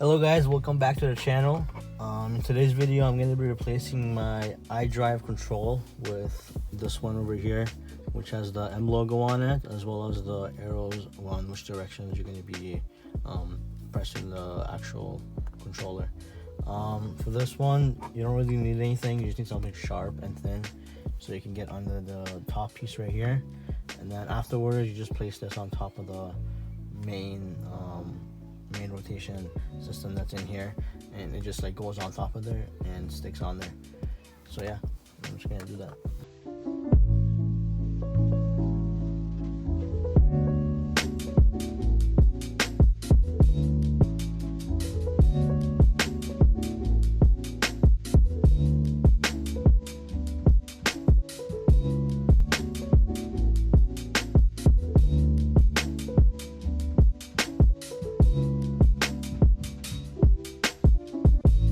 Hello guys, welcome back to the channel. In today's video I'm going to be replacing my iDrive control with this one over here, which has the M logo on it, as well as the arrows on which directions you're going to be pressing the actual controller. For this one, you don't really need anything. You just need something sharp and thin so you can get under the top piece right here, and then afterwards you just place this on top of the main rotation system that's in here, and it just like goes on top of there and sticks on there. So yeah, I'm just gonna do that.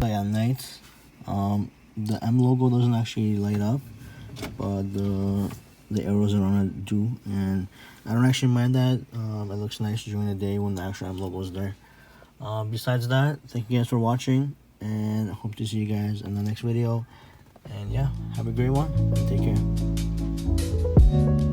At night, the M logo doesn't actually light up, but the arrows around it do, and I don't actually mind that. It looks nice during the day when the actual M logo is there. Besides that, thank you guys for watching, and I hope to see you guys in the next video. And yeah, have a great one and take care.